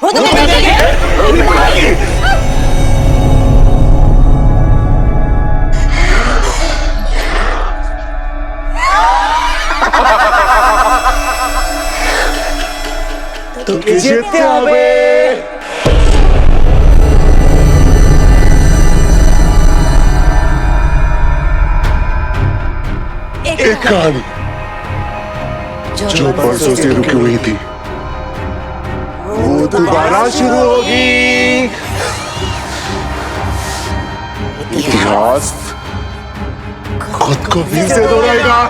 वो तो तो किसी आवे एक कहानी जो परसों से रुकी हुई थी वो दोबारा शुरू होगी। इतिहास खुद को फिर से दोहराएगा।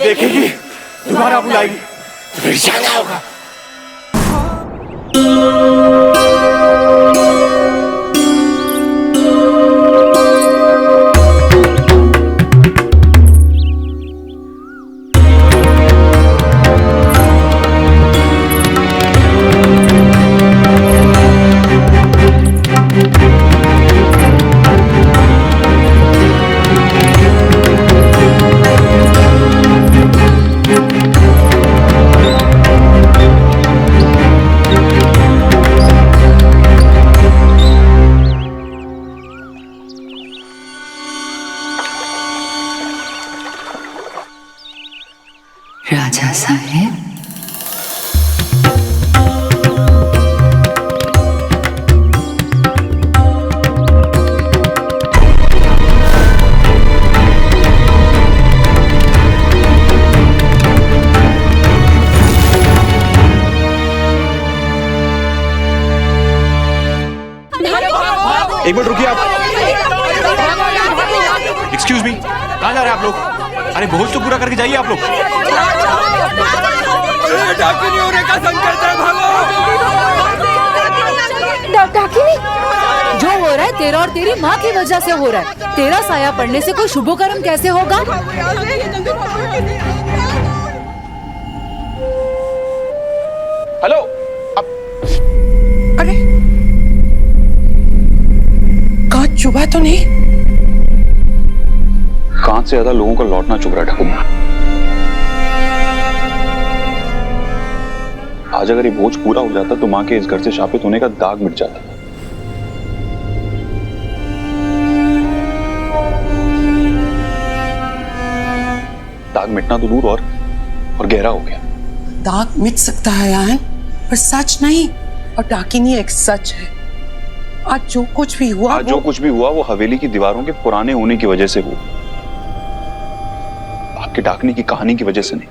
देखेगी दोबारा बुलाएगी तो फिर जाना होगा। राजा साहेब, एक मिनट रुकिए आप। एक्सक्यूज मी, कहाँ जा रहे हैं आप लोग? अरे भोज तो पूरा करके जाइए आप लोग। डाकिनी होने का संकल्प है, भागो। डाकिनी? जो हो रहा है तेरा और तेरी माँ की वजह से हो रहा है। तेरा साया पड़ने से कोई शुभ कर्म कैसे होगा? हेलो, अरे कांच चुभा तो नहीं? कांच से ज्यादा लोगों का लौटना चुभ रहा है ठाकुर। आज अगर ये भोज पूरा हो जाता तो माँ के इस घर से शापित होने का दाग मिट जाता। दाग मिटना तो दूर और गहरा हो गया। दाग मिट सकता है आयन, पर सच नहीं। और डाकिनी एक सच है। आज जो कुछ भी हुआ वो हवेली की दीवारों के पुराने होने की वजह से हुआ, आपके डाकनी की कहानी की वजह से नहीं।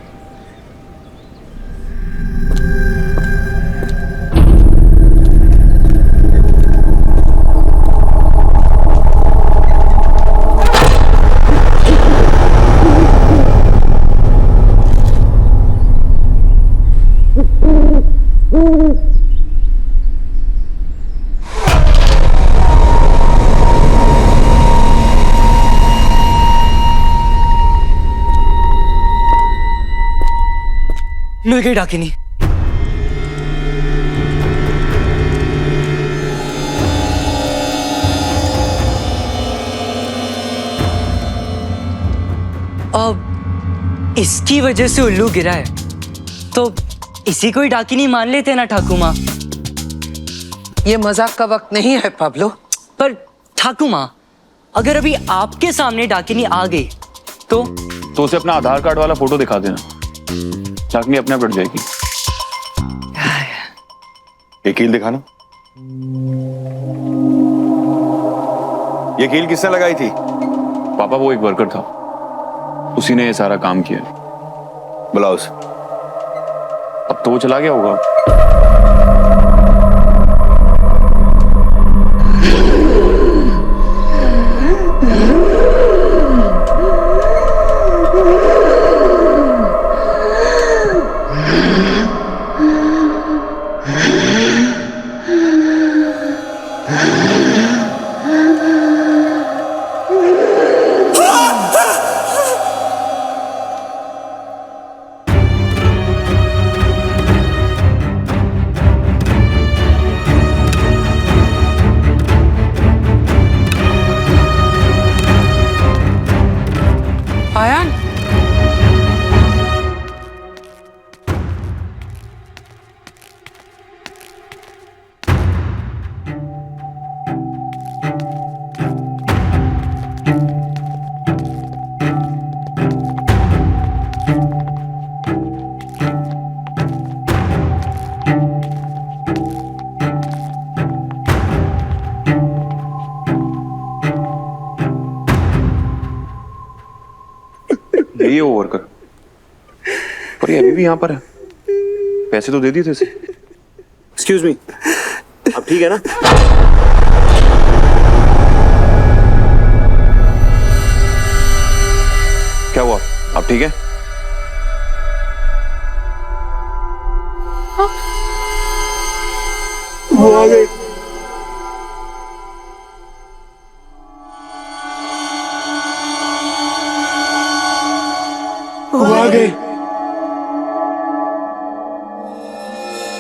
मिल गई डाकिनी। अब इसकी वजह से उल्लू गिरा है तो इसी को ही डाकिनी मान लेते ना ठाकुर माँ। ये मजाक का वक्त नहीं है पाब्लो। पर ठाकुर माँ, अगर अभी आपके सामने डाकिनी आ गई तो उसे अपना आधार कार्ड वाला फोटो दिखा देना, डाकनी अपने आप बढ़ जाएगी। ये कील दिखाना। ये कील किसने लगाई थी? पापा, वो एक वर्कर था, उसी ने ये सारा काम किया। बुलाओ उसे। अब तो वो चला गया होगा। यही है वो वर्कर, पर ये अभी भी यहाँ पर है। पैसे तो दे दिए थे इसे। एक्सक्यूज मी, अब ठीक है ना? क्या हुआ, अब ठीक है? वो आ गए। वो आ गए।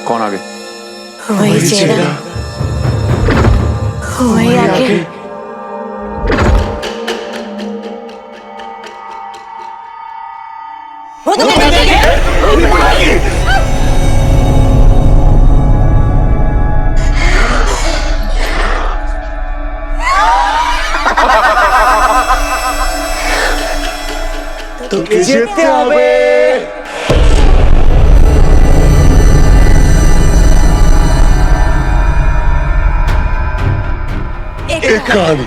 कौन आ गए? वही चेहरा, वही आके। वो तो जीतते হবে। एक कहानी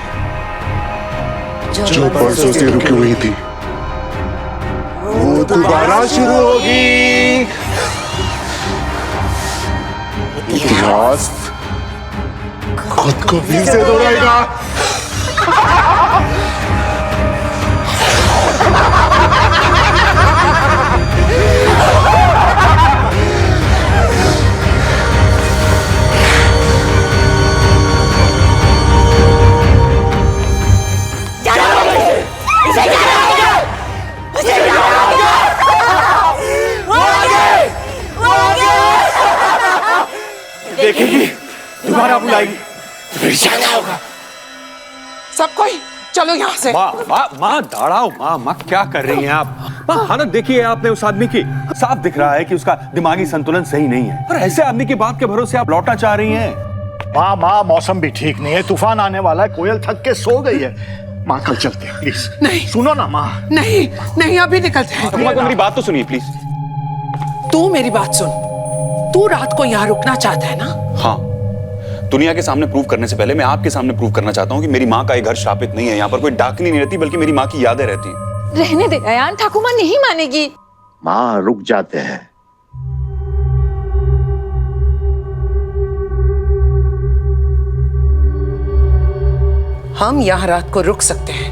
जो परसों से रुकी हुई थी वो दोबारा शुरू होगी। इतिहास खुद को फिर से दोहराएगा। देखेगी, दोबारा बुलाएगी, फिर जाना होगा। सब कोई चलो यहाँ से। माँ दाड़ाओ। माँ क्या कर रही हैं आप? माँ हालत देखिए आपने उस आदमी की, साफ दिख रहा है कि उसका दिमागी संतुलन सही नहीं है। और ऐसे आदमी की बात के भरोसे आप लौटना चाह रही हैं? माँ मौसम भी ठीक नहीं है, तूफान आने वाला है, कोयल थक के सो गई है। माँ कल चलते हैं प्लीज। नहीं सुनो ना माँ। नहीं अभी निकलते हैं। मेरी बात तो सुनिए प्लीज। तू मेरी बात सुन, तू रात को यहाँ रुकना चाहता है ना? हाँ, दुनिया के सामने प्रूव करने से पहले मैं आपके सामने प्रूव करना चाहता हूँ कि मेरी माँ का ये घर श्रापित नहीं है। यहाँ पर कोई डाकनी नहीं रहती, बल्कि मेरी माँ की यादें रहती हैं। रहने दे अयान, ठाकुमा नहीं मानेगी। माँ रुक जाते हैं। हम यहाँ रात को रुक सकते हैं,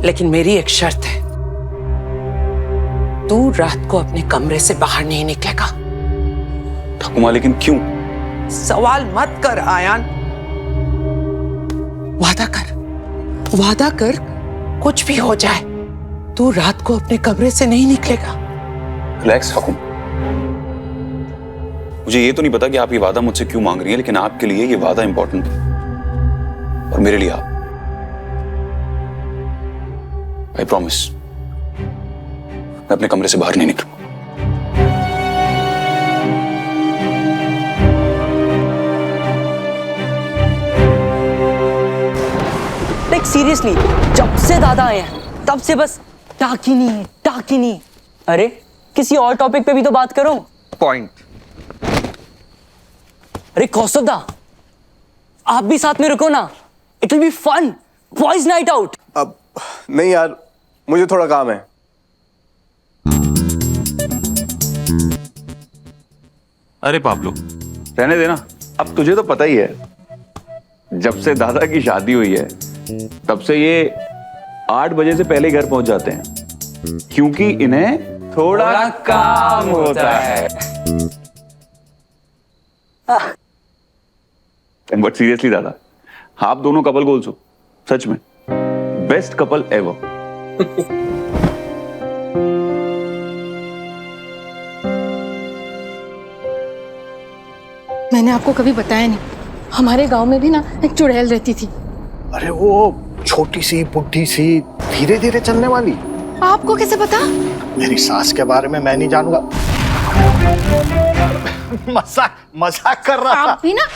लेकिन मेरी एक शर्त है, तू रात को अपने कमरे से बाहर नहीं निकलेगा। ठाकुमा लेकिन क्यों? सवाल मत कर आयान, वादा कर कुछ भी हो जाए तू रात को अपने कमरे से नहीं निकलेगा। रिलैक्स ठाकुमा, मुझे ये तो नहीं पता कि आप ये वादा मुझसे क्यों मांग रही हैं, लेकिन आपके लिए ये वादा इंपॉर्टेंट है और मेरे लिए आप। आई प्रॉमिस मैं अपने कमरे से बाहर नहीं निकलूंगा। लाइक सीरियसली, जब से दादा आए हैं तब से बस टाकिनी। अरे किसी और टॉपिक पे भी तो बात करो। पॉइंट। अरे कौस्तुभ दा, आप भी साथ में रुको ना, it will be fun, boys night out. अब नहीं यार, मुझे थोड़ा काम है। अरे पाब्लो रहने देना, अब तुझे तो पता ही है, जब से दादा की शादी हुई है तब से ये 8 बजे से पहले घर पहुंच जाते हैं, क्योंकि इन्हें थोड़ा काम होता है। बट सीरियसली दादा, आप दोनों कपल गोल्स हो, सच में बेस्ट कपल एवर। मैंने आपको कभी बताया नहीं, हमारे गांव में भी ना एक चुड़ैल रहती थी। अरे वो छोटी सी बुढ़ी सी धीरे धीरे चलने वाली। आपको कैसे पता? मेरी सास के बारे में मैं नहीं जानूंगा। मजाक कर रहा था। आप भी ना।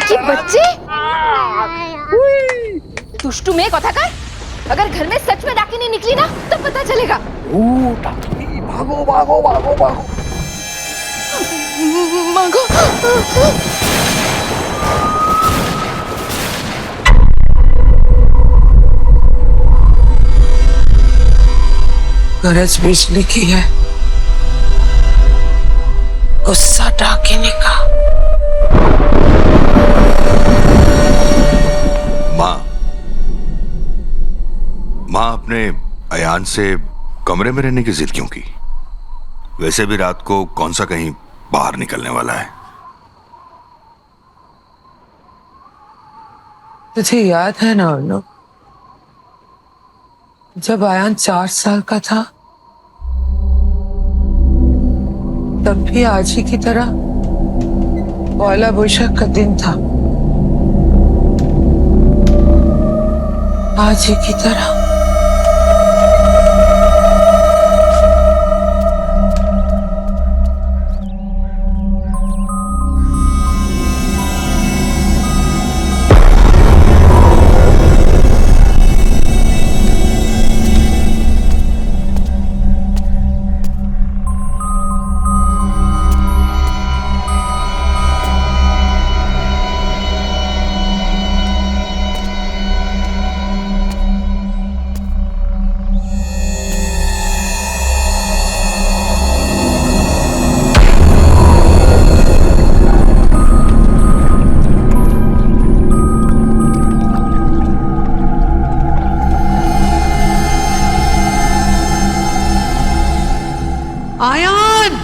कि बच्चे दुष्टू में कथा कर। अगर घर में सच में डाकिनी निकली ना तो पता चलेगा। भागो भागो भागो भागो। मांगो। गरज बिजली की है, गुस्सा डाकिनी का। माँ अपने अयान से कमरे में रहने की जिद क्यों की? वैसे भी रात को कौन सा कहीं बाहर निकलने वाला है। तुझे याद है ना अर्नब, जब अयान 4 साल का था तब भी आज ही की तरह पहला बैशाख का दिन था। आज ही की तरह। आयान!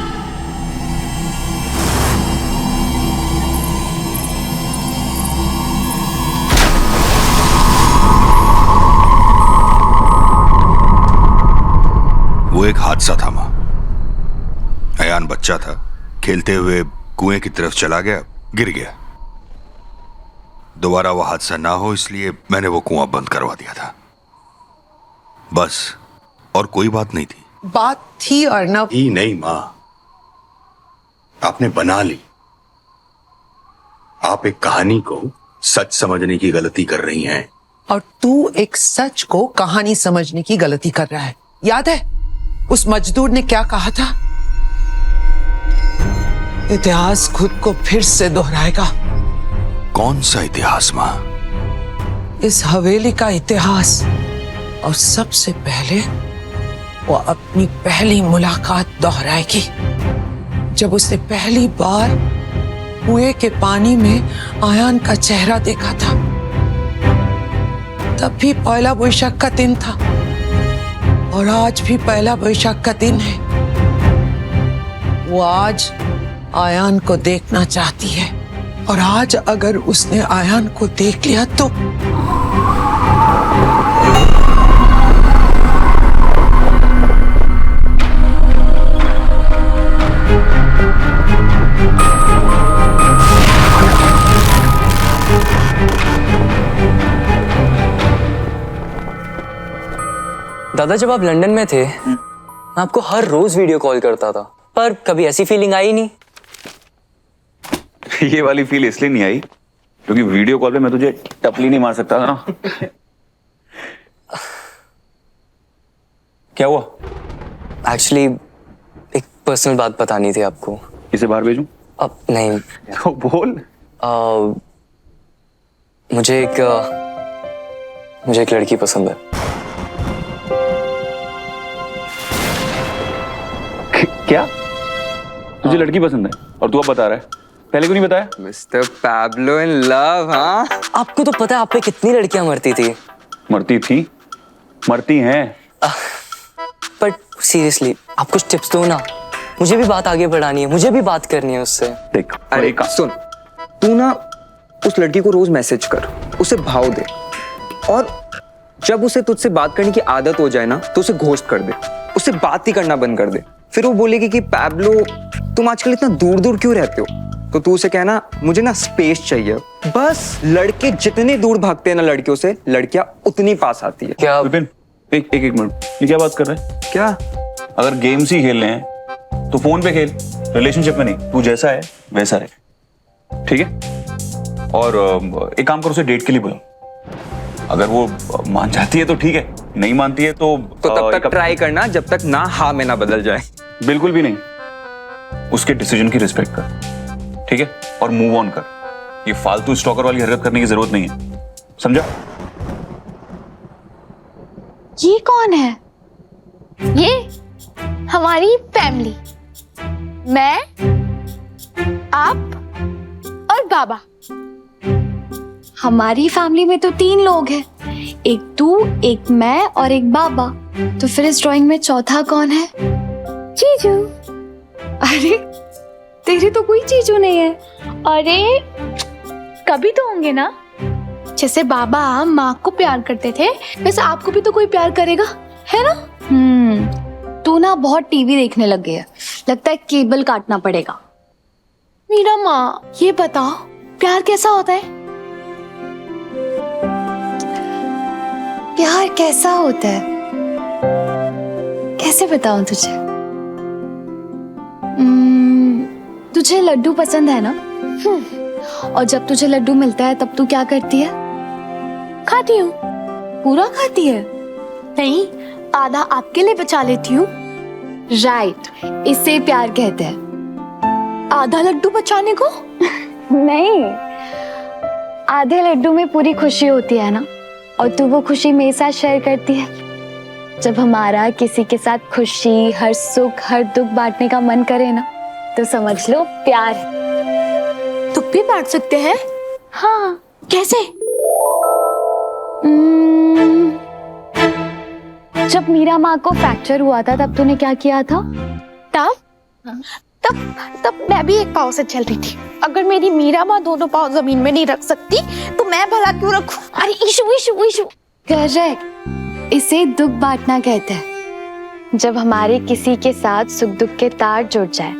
वो एक हादसा था माँ। अयान बच्चा था, खेलते हुए कुएं की तरफ चला गया, गिर गया। दोबारा वो हादसा ना हो इसलिए मैंने वो कुआं बंद करवा दिया था, बस। और कोई बात नहीं थी। बात थी अर्नब। ही नहीं माँ, आपने बना ली। आप एक कहानी को सच समझने की गलती कर रही हैं। और तू एक सच को कहानी समझने की गलती कर रहा है। याद है उस मजदूर ने क्या कहा था? इतिहास खुद को फिर से दोहराएगा। कौन सा इतिहास माँ? इस हवेली का इतिहास। और सबसे पहले वो अपनी पहली मुलाकात दोहराएगी, जब उसने पहली बार कुएं के पानी में आयान का चेहरा देखा था। तब भी पहला बैशाख का दिन था और आज भी पहला बैशाख का दिन है। वो आज आयान को देखना चाहती है और आज अगर उसने आयान को देख लिया तो दादा, जब आप लंदन में थे मैं आपको हर रोज वीडियो कॉल करता था, पर कभी ऐसी फीलिंग आई नहीं। ये वाली फील इसलिए नहीं आई क्योंकि वीडियो कॉल पे मैं तुझे टपली नहीं मार सकता था ना। क्या हुआ? एक्चुअली एक पर्सनल बात बतानी थी आपको। इसे बाहर भेजूं? अब नहीं। तो बोल। मुझे एक लड़की पसंद है। क्या? तुझे लड़की पसंद है और तू अब बता रहा है? पहले क्यों नहीं बताया? Mister Pablo in love. हाँ, आपको तो पता है आप पे कितनी लड़कियां मरती थी। मरती थी, मरती हैं। बट सीरियसली आप कुछ टिप्स दो ना, मुझे भी बात आगे बढ़ानी है, मुझे भी बात करनी है उससे। देख, अरे सुन, तू ना उस लड़की को रोज मैसेज कर, उसे भाव दे, और जब उसे तुझसे बात करने की आदत हो जाए ना तो उसे घोस्ट कर दे, उससे बात ही करना बंद कर दे। फिर वो बोलेगी कि पैब्लो तुम आजकल इतना दूर दूर क्यों रहते हो, तो तू उसे कहना मुझे ना स्पेस चाहिए। बस लड़के जितने दूर भागते हैं ना लड़कियों से, लड़कियां उतनी पास आती है। क्या विपिन, एक मिनट, ये क्या बात कर रहे हैं? क्या? अगर गेम्स ही खेलने हैं तो फोन पे खेल, रिलेशनशिप में नहीं। तू जैसा है वैसा है, ठीक है? और एक काम करो, उसे डेट के लिए बुलाओ। अगर वो मान जाती है तो ठीक है, नहीं मानती है तो तब तक ट्राई करना जब तक ना हाँ में ना बदल जाए। बिल्कुल भी नहीं, उसके डिसीजन की रिस्पेक्ट कर, ठीक है? और मूव ऑन कर। ये फालतू स्टॉकर वाली हरकत करने की जरूरत नहीं है, समझा? ये कौन है? ये हमारी फैमिली, मैं, आप और बाबा। हमारी फैमिली में तो 3 लोग हैं, एक तू, एक मैं और एक बाबा। तो फिर इस ड्राइंग में चौथा कौन है? जीजू। अरे तेरे तो कोई जीजू नहीं है। अरे कभी तो होंगे ना। जैसे बाबा माँ को प्यार करते थे वैसे आपको भी तो कोई प्यार करेगा, है ना? तू ना बहुत टीवी देखने लग गया, लगता है केबल काटना पड़ेगा। मीरा माँ ये बताओ प्यार कैसा होता है? प्यार कैसा होता है कैसे बताऊं तुझे? तुझे लड्डू पसंद है ना? और जब तुझे लड्डू मिलता है तब तू क्या करती है? खाती हूँ। पूरा खाती है? नहीं, आधा आपके लिए बचा लेती हूँ। राइट, इसे प्यार कहते हैं। आधा लड्डू बचाने को? नहीं, आधे लड्डू में पूरी खुशी होती है ना, और तू वो खुशी मेरे साथ शेयर करती है। जब हमारा किसी के साथ खुशी, हर सुख, हर दुख बांटने का मन करे ना, तो समझ लो प्यार। दुख भी बांट सकते हैं? हाँ। कैसे? जब मीरा माँ को फ्रैक्चर हुआ था तब तूने क्या किया था? तब मैं भी एक पाँव से चल रही थी। अगर मेरी मीरा माँ दोनों पाँव जमीन में नहीं रख सकती तो मैं भला क्यों रखूं? अरे इशू। करेक्ट, इसे दुख बांटना कहते हैं। जब हमारे किसी के साथ सुख दुख के तार जुड़ जाए,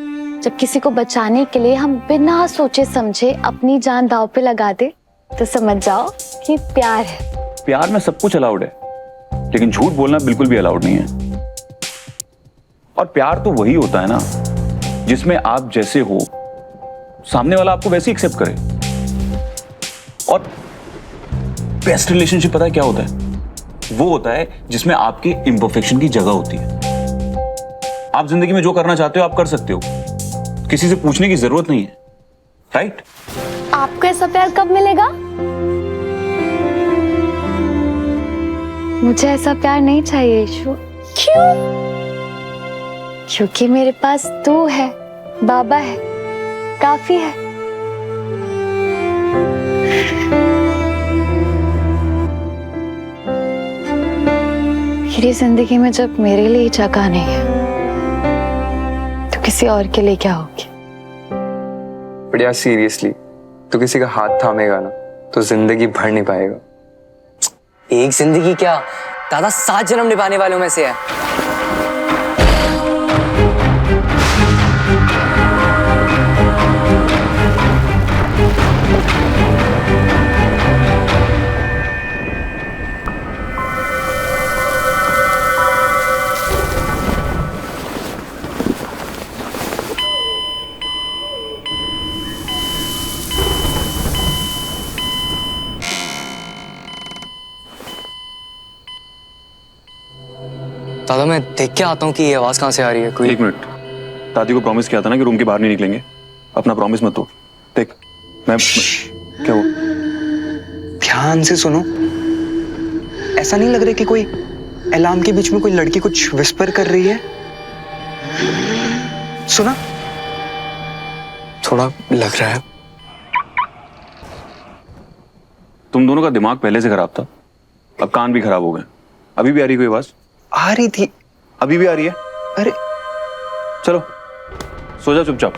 जब किसी को बचाने के लिए हम बिना सोचे समझे अपनी जान दांव पे लगा दे, तो समझ जाओ कि प्यार है। प्यार में सब कुछ अलाउड है, लेकिन झूठ बोलना बिल्कुल भी अलाउड नहीं है। और प्यार तो वही होता है ना जिसमें आप जैसे हो, सामने वाला आपको वैसे एक्सेप्ट करे। और बेस्ट रिलेशनशिप पता है क्या होता है? वो होता है जिसमें आपकी इम्परफेक्शन की जगह होती है। आप जिंदगी में जो करना चाहते हो आप कर सकते हो, किसी से पूछने की जरूरत नहीं है, राइट? आपको ऐसा प्यार कब मिलेगा? मुझे ऐसा प्यार नहीं चाहिए ईशु। क्यों? क्योंकि मेरे पास तू है, बाबा है, काफी है। मेरी जिंदगी में जब मेरे लिए जगह नहीं है तो किसी और के लिए क्या होगी? बढ़िया, सीरियसली तो किसी का हाथ थामेगा ना तो जिंदगी भर नहीं पाएगा। एक जिंदगी क्या, दादा 7 जन्म निभाने वालों में से है। दादा मैं देख के आता हूँ कि ये आवाज कहाँ से आ रही है। कोई 1 मिनट, दादी को प्रॉमिस किया था ना कि रूम के बाहर नहीं निकलेंगे। अपना प्रॉमिस मत तोड़। देख मैं क्या हुआ? ध्यान से सुनो। ऐसा नहीं लग रहा कि कोई अलार्म के बीच में कोई लड़की कुछ विस्पर कर रही है? सुना? थोड़ा लग रहा है। तुम दोनों का दिमाग पहले से खराब था, अब कान भी खराब हो गए। अभी भी आ रही कोई आवाज? आ रही थी। अभी भी आ रही है? अरे चलो सो जा चुपचाप।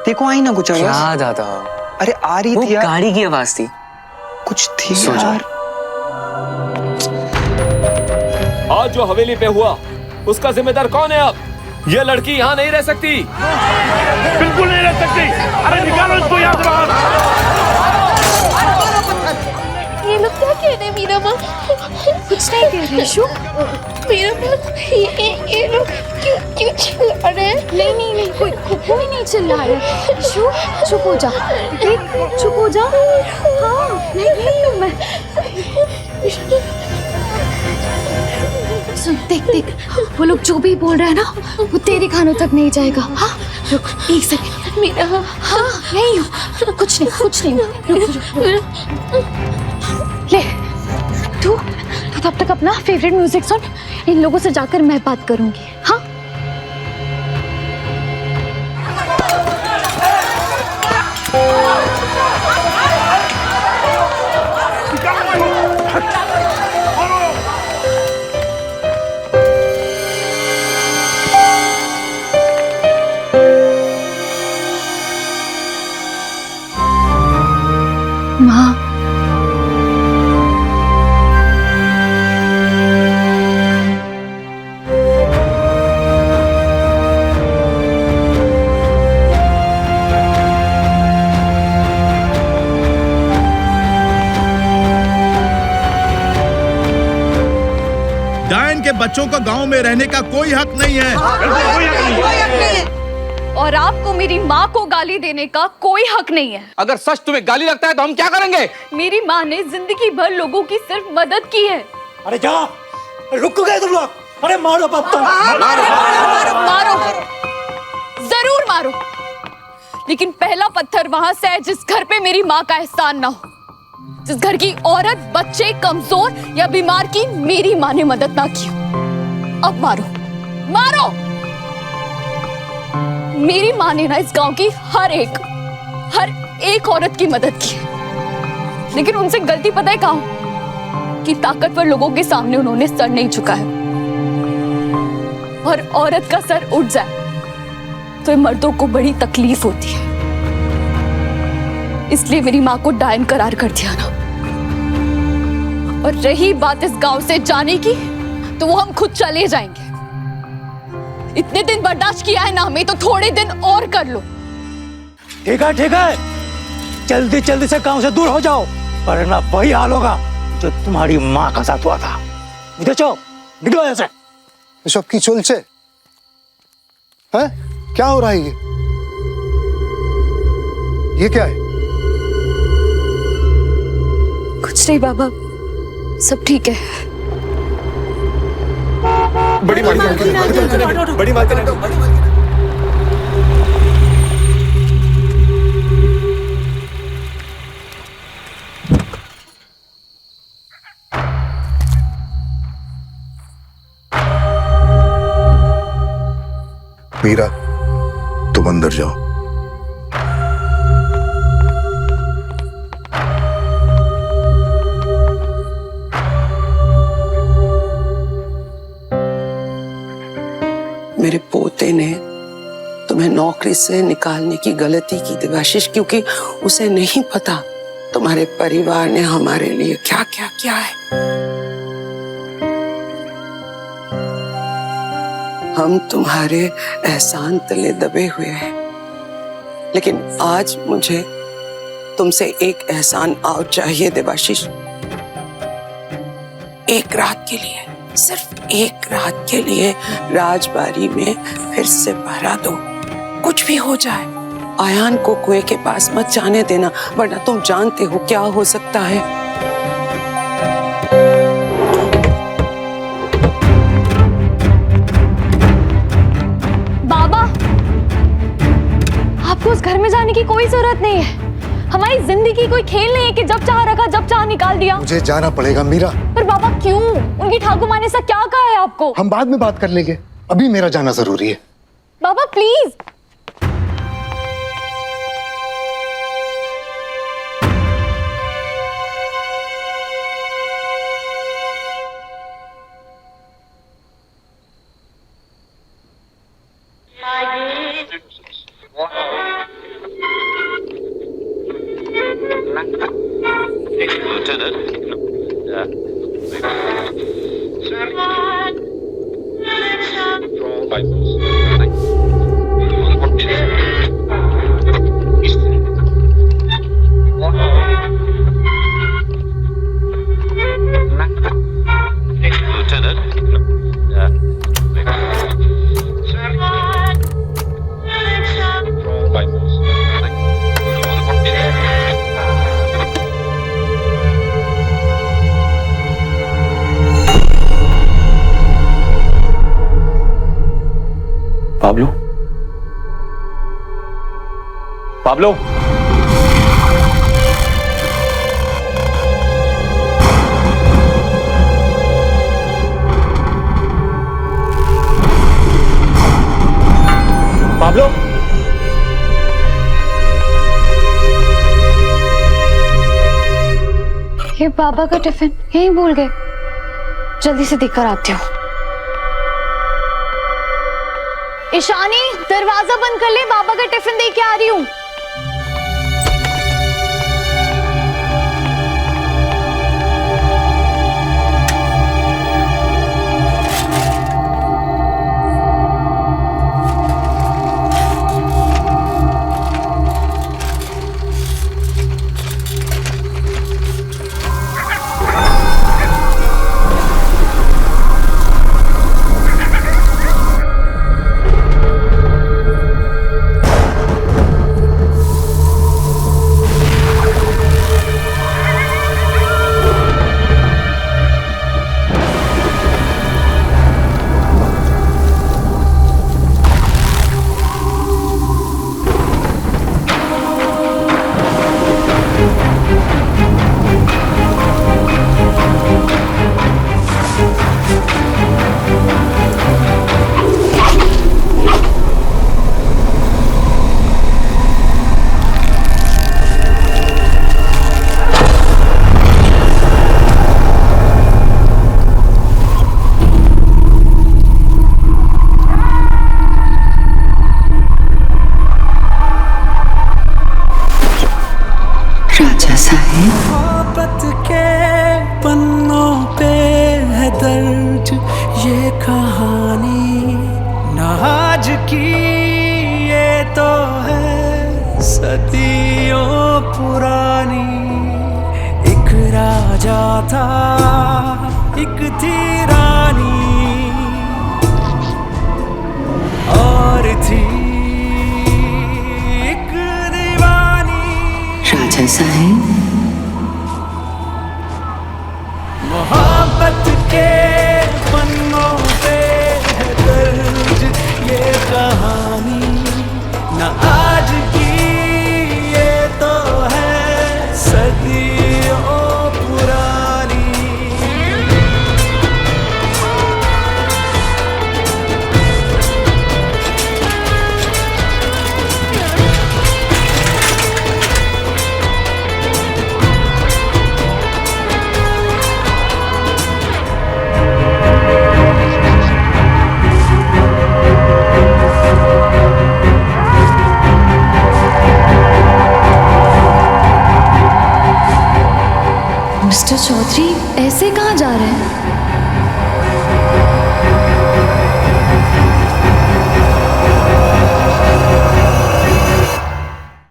देखो आई ना कुछ आवाज। क्या दादा? अरे आ रही थी यार। गाड़ी की आवाज थी। कुछ थी सो जा। यार। आज जो हवेली पे हुआ उसका जिम्मेदार कौन है? अब ये लड़की यहाँ नहीं रह सकती। बिल्कुल नहीं रह सकती। अरे निकालो इसको यहाँ से बाहर। ये लोग क्या कह रहे हैं मीरा माँ? कुछ नहीं कह रहे शु। मेरा ये लोग क्यों चिल्ला रहे हैं? नहीं कोई नहीं चिल्ला रहा। शु चुप हो जा, देख चुप हो जा। हाँ नहीं मैं सुन, देख वो लोग जो भी बोल रहे हैं ना वो तेरे कानों तक नहीं जाएगा। हाँ रुक एक सेकंड मेरा। हाँ नहीं हो कुछ नहीं रुक। ले तू तब तक अपना फेवरेट म्यूजिक सुन, इन लोगों से जाकर मैं बात करूंगी। हाँ माँ डायन के बच्चों को गांव में रहने का कोई हक नहीं है। और आपको मेरी माँ को गाली देने का कोई हक नहीं है। अगर सच तुम्हें गाली लगता है तो हम क्या करेंगे? मेरी माँ ने जिंदगी भर लोगों की सिर्फ मदद की है। अरे जा, रुक गए तुम लोग। अरे मारो बाप तो। मारो जरूर मारो, लेकिन पहला पत्थर वहां से है जिस घर पे मेरी माँ का एहसान ना हो, जिस घर की औरत, बच्चे, कमजोर या बीमार की मेरी माँ ने मदद ना की हो। अब मारो। मेरी माँ ने ना इस गांव की हर एक औरत की मदद की है, लेकिन उनसे गलती पता है कहाँ? कि ताकतवर लोगों के सामने उन्होंने सर नहीं झुकाया। और औरत का सर उठ जाए तो मर्दों को बड़ी तकलीफ होती है, इसलिए मेरी माँ को डायन करार कर दिया ना। और रही बात इस गांव से जाने की, तो वो हम खुद चले जाएंगे। इतने दिन बर्दाश्त किया है ना हमें, तो थोड़े दिन और कर लो। ठीक है, जल्दी से गांव से दूर हो जाओ, वरना वही हाल होगा जो तुम्हारी माँ का साथ हुआ था। निकलो ऐसे। এসব কি চলছে? हैं? क्या हो रहा है ये क्या है? कुछ नहीं बाबा, सब ठीक है। बड़ी माँ मीरा, तुम अंदर जाओ। मेरे पोते ने तुम्हें नौकरी से निकालने की गलती की देवाशीष, क्योंकि उसे नहीं पता तुम्हारे परिवार ने हमारे लिए क्या क्या किया है। हम तुम्हारे एहसान तले दबे हुए हैं, लेकिन आज मुझे तुमसे एक एहसान और चाहिए देवाशीष। एक रात के लिए, सिर्फ एक रात के लिए राजबाड़ी में फिर से पहरा दो। कुछ भी हो जाए, आयान को कुएं के पास मत जाने देना, वरना तुम जानते हो क्या हो सकता है। बाबा, आपको उस घर में जाने की कोई जरूरत नहीं है। हमारी जिंदगी कोई खेल नहीं है कि जब चाह रखा जब चाह निकाल दिया। मुझे जाना पड़ेगा मीरा। पर बाबा क्यों? उनकी ठाकुर माँ ने ऐसा क्या कहा है आपको? हम बाद में बात कर लेंगे, अभी मेरा जाना जरूरी है। बाबा प्लीज। पाब्लो, पाब्लो, पाब्लो, ये बाबा का टिफिन यहीं भूल गए। जल्दी से देकर आती हूँ। ईशानी, दरवाजा बंद कर ले, बाबा का टिफिन दे के आ रही हूँ। राजा साहेब, मोहब्बत के पन्नों पे है दर्ज ये कहानी, न आज की ये तो है सदियों पुरानी। एक राजा था, एक थी रानी, और थी एक दीवानी। राजा साहेब, मोहब्बत के पन्नों पे है दर्ज ये कहानी, न आज की ये तो है सदियों पुरानी। मिस्टर चौधरी ऐसे कहाँ जा रहे हैं?